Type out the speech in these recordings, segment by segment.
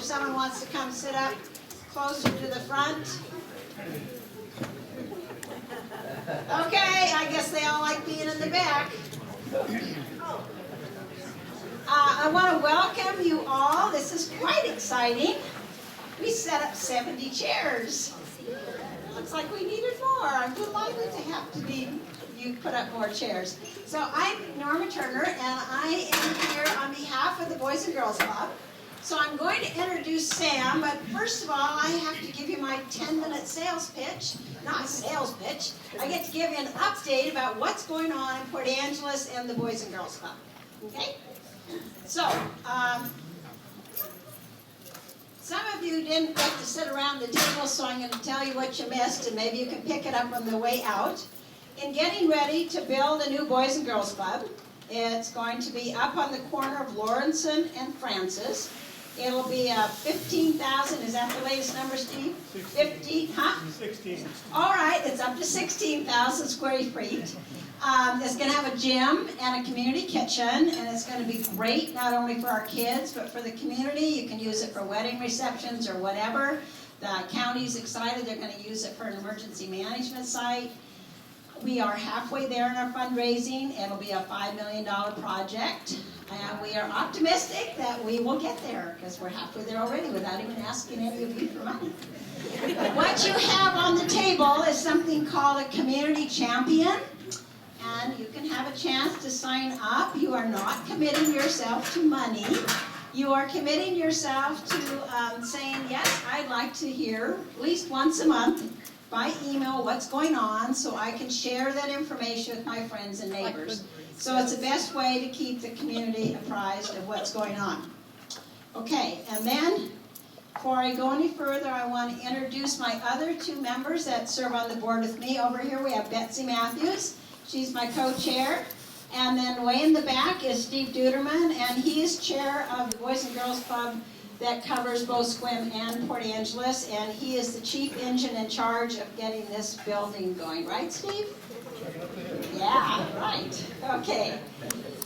someone wants to come sit up closer to the front. Okay, I guess they all like being in the back. I want to welcome you all. This is quite exciting. We set up 70 chairs. Looks like we needed more. I'm delighted to have to need you put up more chairs. So I'm Norma Turner, and I am here on behalf of the Boys and Girls Club. So I'm going to introduce Sam, but first of all, I have to give you my 10-minute sales pitch. Not a sales pitch. I get to give you an update about what's going on in Port Angeles and the Boys and Girls Club. Okay? So, some of you didn't get to sit around the table, so I'm going to tell you what you missed, and maybe you can pick it up on the way out. In getting ready to build a new Boys and Girls Club, it's going to be up on the corner of Lawrenson and Francis. It'll be 15,000, is that the latest number, Steve? 15, huh? 16. All right, it's up to 16,000 square feet. It's going to have a gym and a community kitchen, and it's going to be great not only for our kids, but for the community. You can use it for wedding receptions or whatever. The county's excited. They're going to use it for an emergency management site. We are halfway there in our fundraising. It'll be a $5 million project. And we are optimistic that we will get there, because we're halfway there already without even asking any of you for money. What you have on the table is something called a community champion. And you can have a chance to sign up. You are not committing yourself to money. You are committing yourself to saying, yes, I'd like to hear at least once a month by email what's going on, so I can share that information with my friends and neighbors. So it's the best way to keep the community apprised of what's going on. Okay, and then before I go any further, I want to introduce my other two members that serve on the board with me. Over here we have Betsy Matthews. She's my co-chair. And then way in the back is Steve Duderman, and he is chair of the Boys and Girls Club that covers both Sequim and Port Angeles, and he is the chief engine in charge of getting this building going. Right, Steve? Yeah, right. Okay.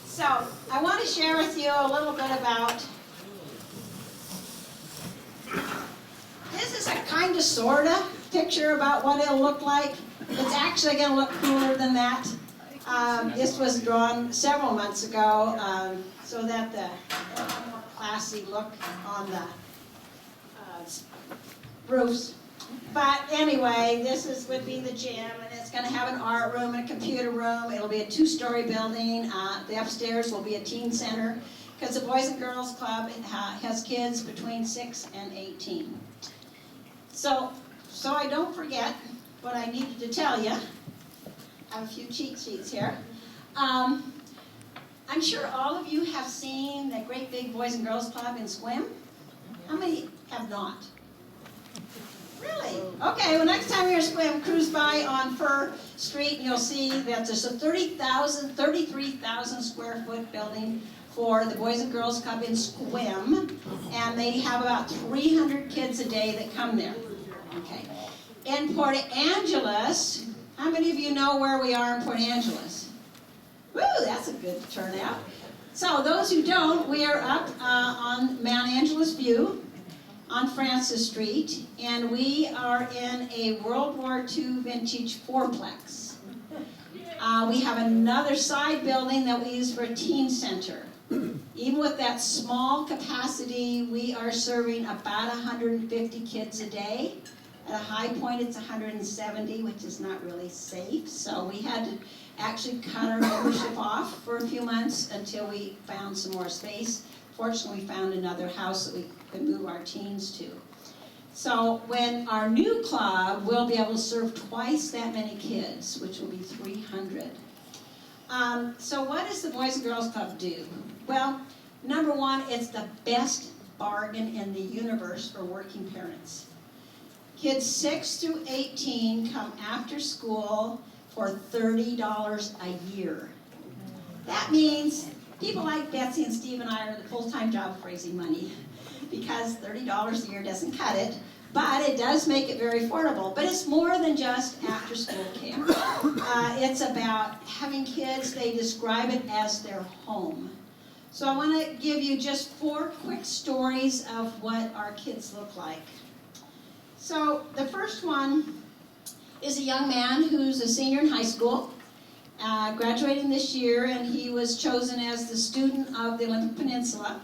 So I want to share with you a little bit about, this is a kind of, sort of picture about what it'll look like. It's actually going to look cooler than that. This was drawn several months ago so that the more classy look on the roofs. But anyway, this would be the gym, and it's going to have an art room and a computer room. It'll be a 2-story building. The upstairs will be a teen center, because the Boys and Girls Club has kids between 6 and 18. So I don't forget what I needed to tell you. I have a few cheat sheets here. I'm sure all of you have seen the great big Boys and Girls Club in Sequim. How many have not? Really? Okay, well, next time you're in Sequim, cruise by on Fur Street, and you'll see that there's a 33,000 square foot building for the Boys and Girls Club in Sequim, and they have about 300 kids a day that come there. Okay. In Port Angeles, how many of you know where we are in Port Angeles? Woo, that's a good turnout. So those who don't, we are up on Mount Angeles View on Francis Street, and we are in a World War II vintage fourplex. We have another side building that we use for a teen center. Even with that small capacity, we are serving about 150 kids a day. At a high point, it's 170, which is not really safe. So we had to actually cut our membership off for a few months until we found some more space. Fortunately, we found another house that we could move our teens to. So when our new club, we'll be able to serve twice that many kids, which will be 300. So what does the Boys and Girls Club do? Well, number one, it's the best bargain in the universe for working parents. Kids 6 through 18 come after school for $30 a year. That means people like Betsy and Steve and I are in the full-time job of raising money, because $30 a year doesn't cut it, but it does make it very affordable. But it's more than just after-school camp. It's about having kids, they describe it as their home. So I want to give you just 4 quick stories of what our kids look like. So the first one is a young man who's a senior in high school, graduating this year, and he was chosen as the student of the Olympic Peninsula.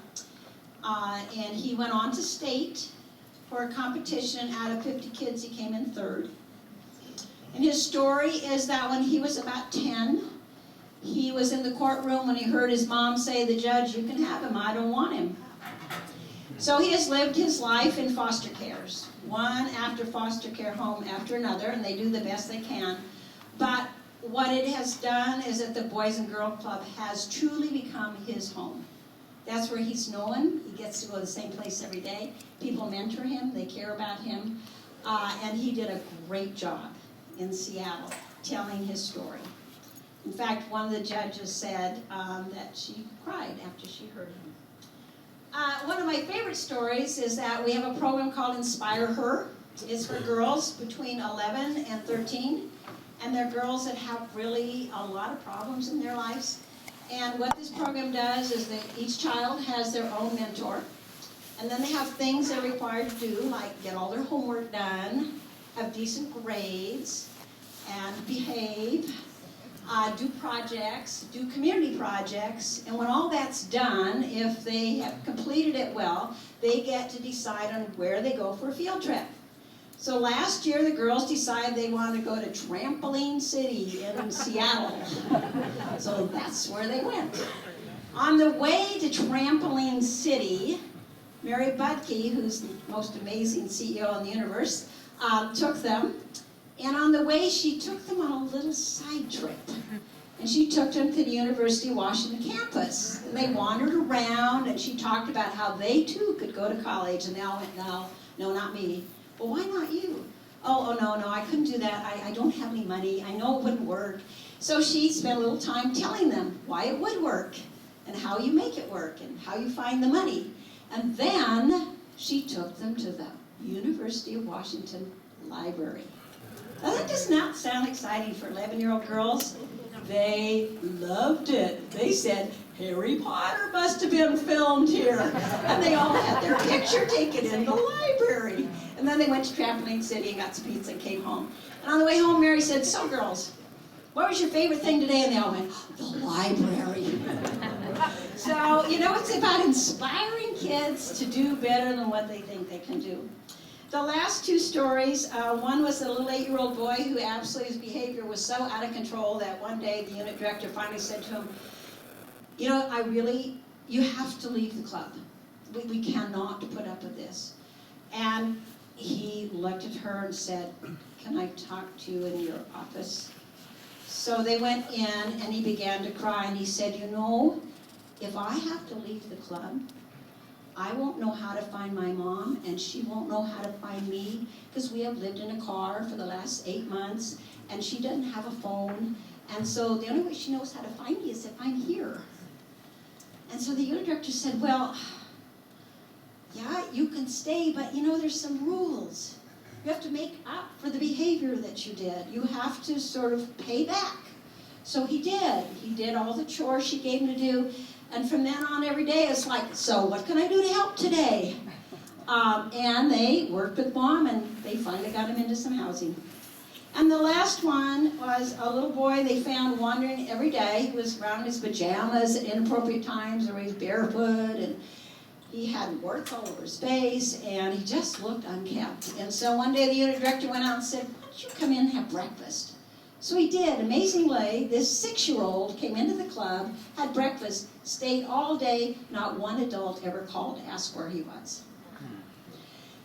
And he went on to state for a competition. Out of 50 kids, he came in 3rd. And his story is that when he was about 10, he was in the courtroom when he heard his mom say, "The judge, you can have him, I don't want him." So he has lived his life in foster cares, one after foster care home after another, and they do the best they can. But what it has done is that the Boys and Girls Club has truly become his home. That's where he's known. He gets to go to the same place every day. People mentor him, they care about him, and he did a great job in Seattle telling his story. In fact, one of the judges said that she cried after she heard him. One of my favorite stories is that we have a program called Inspire Her. It's for girls between 11 and 13, and they're girls that have really a lot of problems in their lives. And what this program does is that each child has their own mentor, and then they have things they're required to do, like get all their homework done, have decent grades, and behave, do projects, do community projects, and when all that's done, if they have completed it well, they get to decide on where they go for a field trip. So last year, the girls decided they wanted to go to Trampoline City in Seattle. So that's where they went. On the way to Trampoline City, Mary Budke, who's the most amazing CEO in the universe, took them. And on the way, she took them on a little side trip. And she took them to the University of Washington campus. And they wandered around, and she talked about how they too could go to college. And they all went, no, not me. Well, why not you? Oh, no, I couldn't do that. I don't have any money. I know it wouldn't work. So she spent a little time telling them why it would work, and how you make it work, and how you find the money. And then she took them to the University of Washington library. Now that does not sound exciting for 11-year-old girls. They loved it. They said, Harry Potter must have been filmed here. And they all had their picture taken in the library. And then they went to Trampoline City and got some pizza and came home. And on the way home, Mary said, "So girls, what was your favorite thing today?" And they all went, "The library." So, it's about inspiring kids to do better than what they think they can do. The last 2 stories, one was a little 8-year-old boy who absolutely, his behavior was so out of control that one day the unit director finally said to him, you have to leave the club. We cannot put up with this. And he looked at her and said, "Can I talk to you in your office?" So they went in, and he began to cry, and he said, if I have to leave the club, I won't know how to find my mom, and she won't know how to find me, because we have lived in a car for the last 8 months, and she doesn't have a phone, and so the only way she knows how to find me is if I'm here. And so the unit director said, "Well, yeah, you can stay, but there's some rules. You have to make up for the behavior that you did. You have to sort of pay back." So he did. He did all the chores she gave him to do. And from then on, every day, it's like, "So what can I do to help today?" And they worked with Mom, and they finally got him into some housing. And the last one was a little boy they found wandering every day. He was around in his pajamas at inappropriate times, or he was barefoot, and he had warts all over his face, and he just looked unkempt. And so one day the unit director went out and said, "Why don't you come in and have breakfast?" So he did. Amazingly, this 6-year-old came into the club, had breakfast, stayed all day. Not one adult ever called to ask where he was.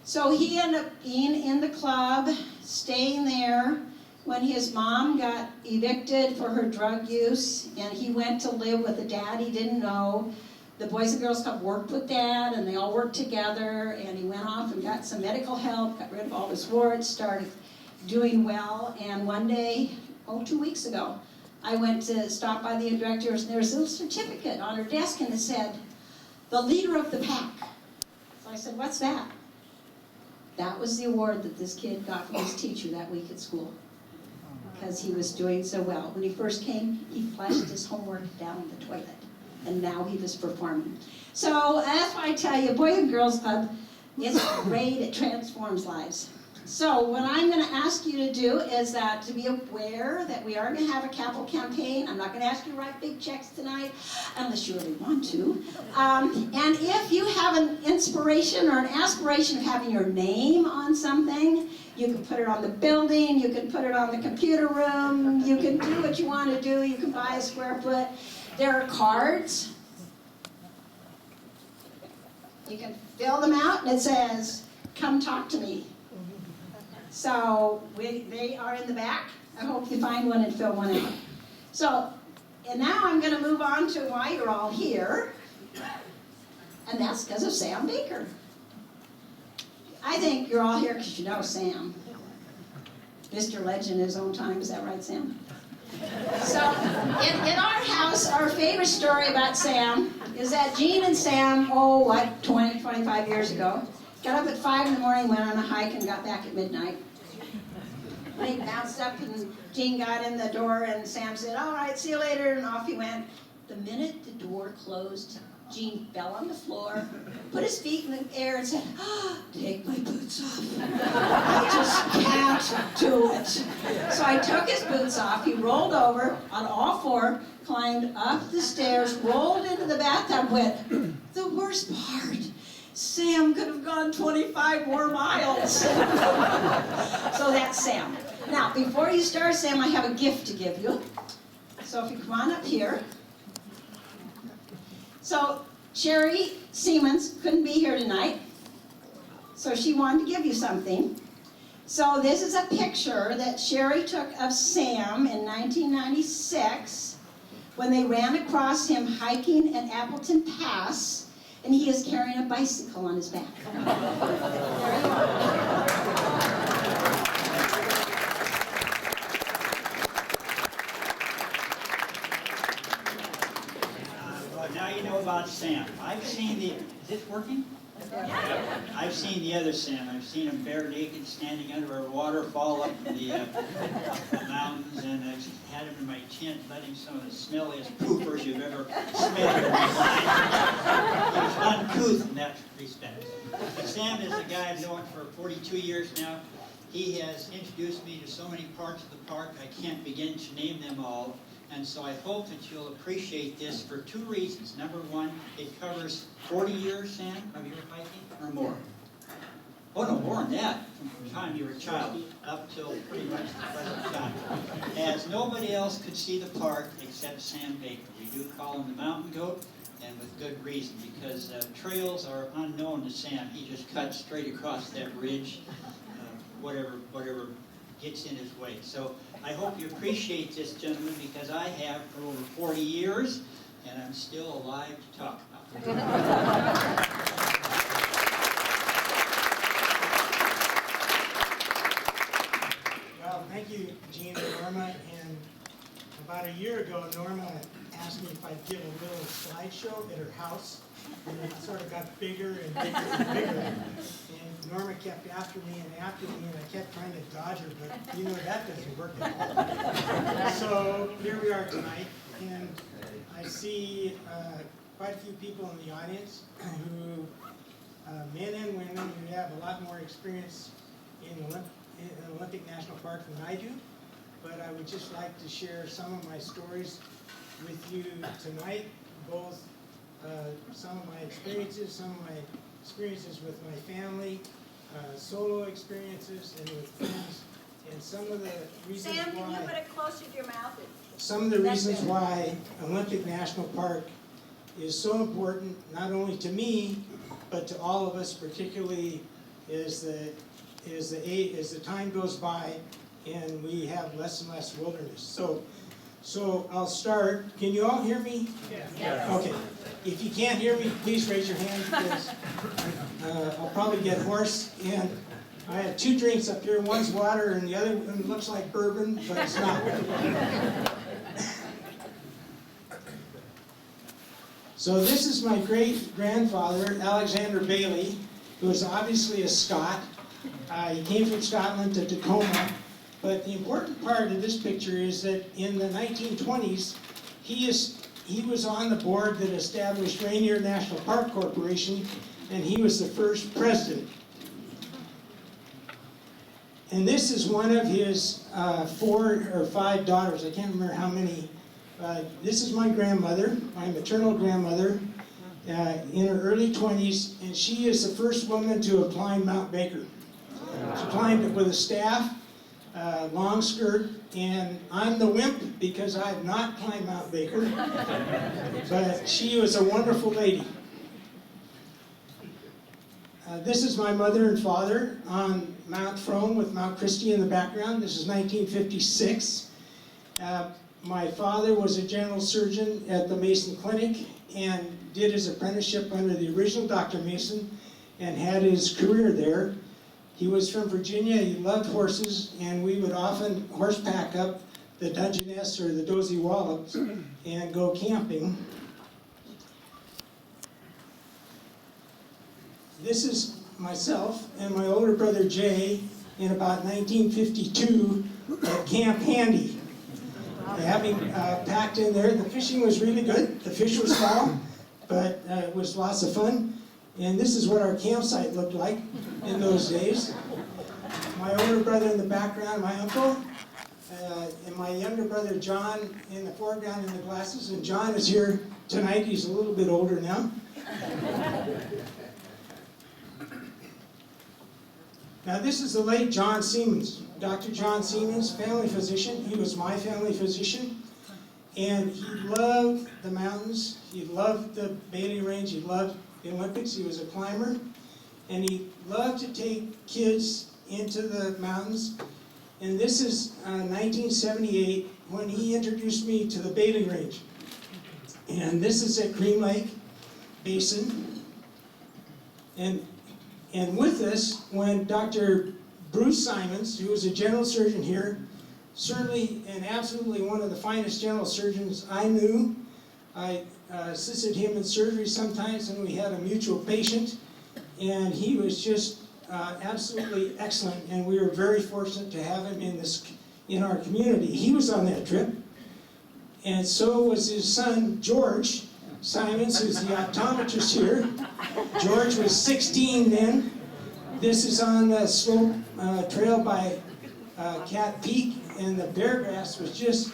So he ended up being in the club, staying there, when his mom got evicted for her drug use, and he went to live with a dad he didn't know. The Boys and Girls Club worked with Dad, and they all worked together, and he went off and got some medical help, got rid of all his warts, started doing well. And one day, 2 weeks ago, I went to stop by the directors, and there was a little certificate on her desk, and it said, "The leader of the pack." So I said, "What's that?" That was the award that this kid got from his teacher that week at school, because he was doing so well. When he first came, he flushed his homework down the toilet. and now he was performing. So that's why I tell you, Boys and Girls Club is great, it transforms lives. So what I'm going to ask you to do is that to be aware that we are going to have a capital campaign. I'm not going to ask you to write big checks tonight, unless you really want to. And if you have an inspiration or an aspiration of having your name on something, you can put it on the building, you can put it on the computer room, you can do what you want to do, you can buy a square foot. There are cards. You can fill them out and it says, "Come talk to me." So they are in the back. I hope you find one and fill one out. So, and now I'm going to move on to why you're all here. And that's because of Sam Baker. I think you're all here because you know Sam. Mr. Legend in his own time, is that right, Sam? So, in our house, our favorite story about Sam is that Jean and Sam, 20, 25 years ago, got up at 5 in the morning, went on a hike, and got back at midnight. They bounced up, and Jean got in the door, and Sam said, "All right, see you later," and off he went. The minute the door closed, Jean fell on the floor, put his feet in the air, and said, "Take my boots off. I just can't do it." So I took his boots off. He rolled over on all four, climbed up the stairs, rolled into the bathtub, went, "The worst part, Sam could have gone 25 more miles." So that's Sam. Now, before you start, Sam, I have a gift to give you. So if you come on up here. So Sherry Siemens couldn't be here tonight, so she wanted to give you something. So this is a picture that Sherry took of Sam in 1996 when they ran across him hiking at Appleton Pass, and he is carrying a bicycle on his back. There you are. Now you know about Sam. I've seen the, is this working? Yeah. I've seen the other Sam. I've seen him bare naked standing under a waterfall up in the mountains, and I've had him in my tent letting some of the smelliest poopers you've ever smelled in your life. He's uncouth in that respect. Sam is a guy I've known for 42 years now. He has introduced me to so many parts of the park, I can't begin to name them all. And so I hope that you'll appreciate this for two reasons. Number one, it covers 40 years, Sam, of your hiking, or more? Oh, no, more than that, from the time you were a child up till pretty much the present time. As nobody else could see the park except Sam Baker. We do call him the Mountain Goat, and with good reason, because trails are unknown to Sam. He just cuts straight across that ridge, whatever gets in his way. So I hope you appreciate this, gentlemen, because I have for over 40 years, and I'm still alive to talk about it. Well, thank you, Jean and Norma. And about a year ago, Norma asked me if I'd give a little slideshow at her house. And it sort of got bigger and bigger and bigger. And Norma kept after me, and I kept trying to dodge her, but you know, that doesn't work at all. So here we are tonight, and I see quite a few people in the audience who, men and women, who have a lot more experience in Olympic National Park than I do. But I would just like to share some of my stories with you tonight, both some of my experiences with my family, solo experiences, and with friends, and some of the reasons Sam, why. can you put it closer to your mouth? Some of the reasons why Olympic National Park is so important, not only to me, but to all of us, particularly as the time goes by and we have less and less wilderness. So I'll start. Can you all hear me? Yes. Okay. If you can't hear me, please raise your hand, because I'll probably get hoarse. And I have two drinks up here. One's water, and the other one looks like bourbon, but it's not. So this is my great-grandfather, Alexander Bailey, who is obviously a Scot. He came from Scotland to Tacoma. But the important part of this picture is that in the 1920s, he he was on the board that established Rainier National Park Corporation, and he was the first president. And this is one of his 4 or 5 daughters. I can't remember how many. This is my grandmother, my maternal grandmother, in her early 20s, and she is the first woman to have climbed Mount Baker. She climbed it with a staff, long skirt, and I'm the wimp because I have not climbed Mount Baker, but she was a wonderful lady. This is my mother and father on Mount Frome with Mount Christie in the background. This is 1956. My father was a general surgeon at the Mason Clinic and did his apprenticeship under the original Dr. Mason and had his career there. He was from Virginia, he loved horses, and we would often horseback up the Dungeness or the Dozy Wallops and go camping. This is myself and my older brother Jay in about 1952 at Camp Handy. Having packed in there, the fishing was really good. The fish was small, but it was lots of fun. And this is what our campsite looked like in those days. My older brother in the background, my uncle, and my younger brother John in the foreground in the glasses. And John is here tonight. He's a little bit older now. Now this is the late John Siemens, Dr. John Siemens, family physician. He was my family physician, and he loved the mountains. He loved the Bailey Range. He loved the Olympics. He was a climber, and he loved to take kids into the mountains. And this is 1978 when he introduced me to the Bailey Range. And this is at Cream Lake Basin. And with us, when Dr. Bruce Simons, who was a general surgeon here, certainly and absolutely one of the finest general surgeons I knew. I assisted him in surgery sometimes when we had a mutual patient, and he was just absolutely excellent, and we were very fortunate to have him in our community. He was on that trip, and so was his son, George Simons, who's the optometrist here. George was 16 then. This is on the slope trail by Cat Peak, and the bear grass was just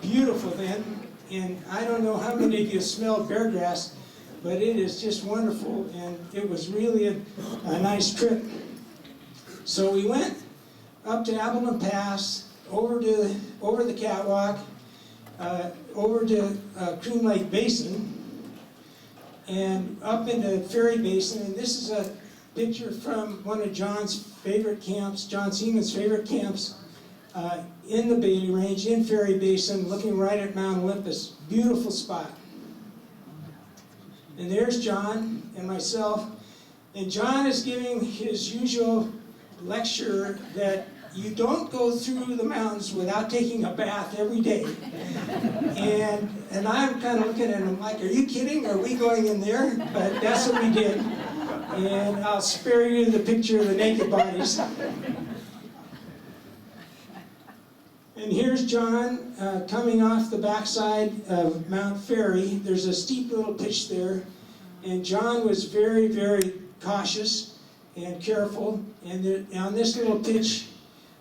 beautiful then. And I don't know how many of you smelled bear grass, but it is just wonderful, and it was really a nice trip. So we went up to Abilene Pass, over the catwalk, over to Cream Lake Basin, and up into Ferry Basin. And this is a picture from one of John's favorite camps, John Siemens' favorite camps, in the Bailey Range, in Ferry Basin, looking right at Mount Olympus. Beautiful spot. And there's John and myself. And John is giving his usual lecture that you don't go through the mountains without taking a bath every day. And I'm kind of looking at him like, are you kidding? Are we going in there? But that's what we did. And I'll spare you the picture of the naked bodies. And here's John coming off the backside of Mount Ferry. There's a steep little pitch there. And John was very, very cautious and careful. And on this little pitch,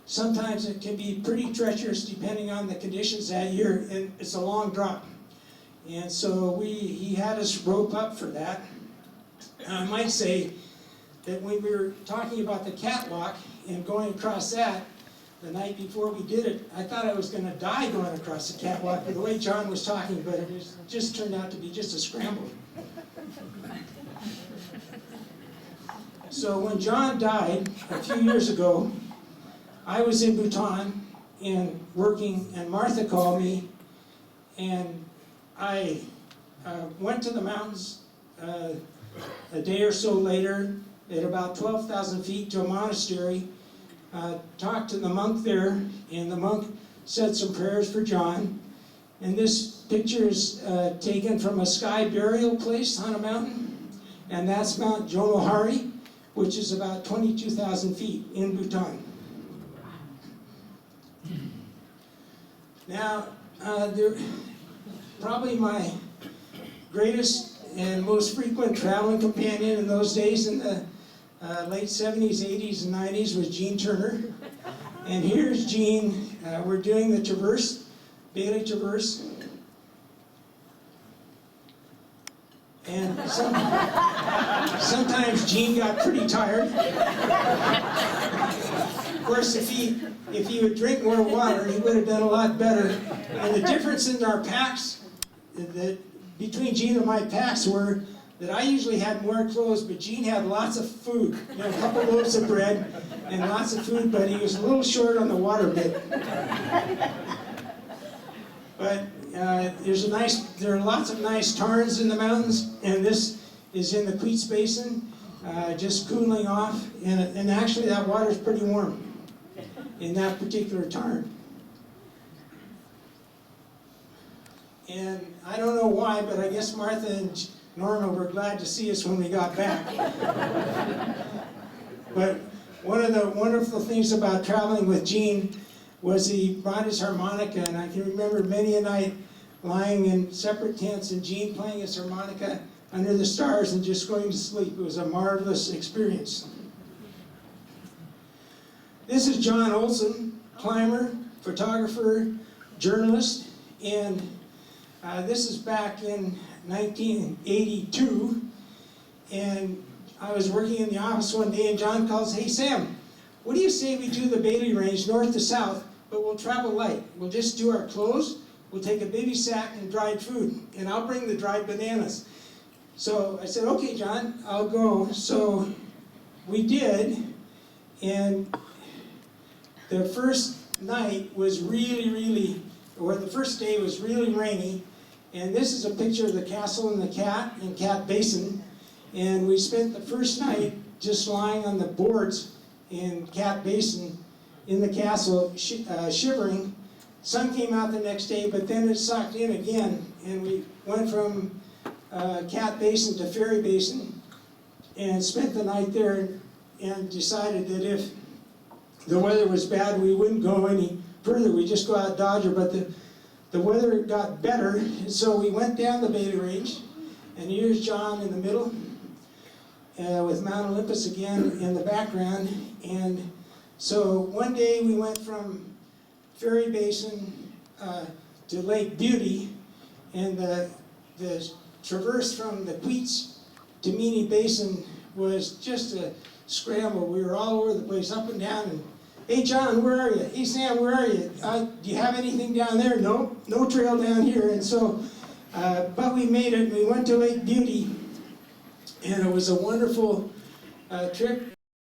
sometimes it can be pretty treacherous depending on the conditions that year. And it's a long drop. And so he had us rope up for that. I might say that when we were talking about the catwalk and going across that, the night before we did it, I thought I was going to die going across the catwalk with the way John was talking, but it just turned out to be just a scramble. So when John died a few years ago, I was in Bhutan and working, and Martha called me, and I went to the mountains a day or so later at about 12,000 feet to a monastery, talked to the monk there, and the monk said some prayers for John. And this picture is taken from a sky burial place on a mountain, and that's Mount Jonohari, which is about 22,000 feet in Bhutan. Now, probably my greatest and most frequent traveling companion in those days in the late 70s, 80s, and 90s was Gene Turner. And here's Gene. We're doing the Traverse, Bailey Traverse. And sometimes Gene got pretty tired. Of course, if he would drink more water, he would have done a lot better. And the difference in our packs, between Gene and my packs, were that I usually had more clothes, but Gene had lots of food. You know, a couple loaves of bread and lots of food, but he was a little short on the water bit. But there are lots of nice tarns in the mountains, and this is in the Queets Basin, just cooling off, and actually that water is pretty warm in that particular tarn. And I don't know why, but I guess Martha and Norma were glad to see us when we got back. But one of the wonderful things about traveling with Gene was he brought his harmonica, and I can remember many a night lying in separate tents and Gene playing his harmonica under the stars and just going to sleep. It was a marvelous experience. This is John Olson, climber, photographer, journalist, and this is back in 1982, and I was working in the office one day and John calls, "Hey Sam, what do you say we do the Bailey Range north to south, but we'll travel light. We'll just do our clothes, we'll take a baby sack and dried food, and I'll bring the dried bananas." So I said, "Okay John, I'll go." So we did, and the first night was the first day was really rainy. And this is a picture of the castle and the cat in Cat Basin. And we spent the first night just lying on the boards in Cat Basin in the castle, shivering. Sun came out the next day, but then it sucked in again. And we went from Cat Basin to Ferry Basin and spent the night there, and decided that if the weather was bad, we wouldn't go any further. We'd just go out Dodger, but the weather got better, and so we went down the Bailey Range, and here's John in the middle, with Mount Olympus again in the background. And so one day we went from Ferry Basin to Lake Beauty, and the traverse from the Queets to Meany Basin was just a scramble. We were all over the place, up and down, and "Hey John, where are you? Hey Sam, where are you? Do you have anything down there?" "No, no trail down here." And so, but we made it. We went to Lake Beauty, and it was a wonderful trip.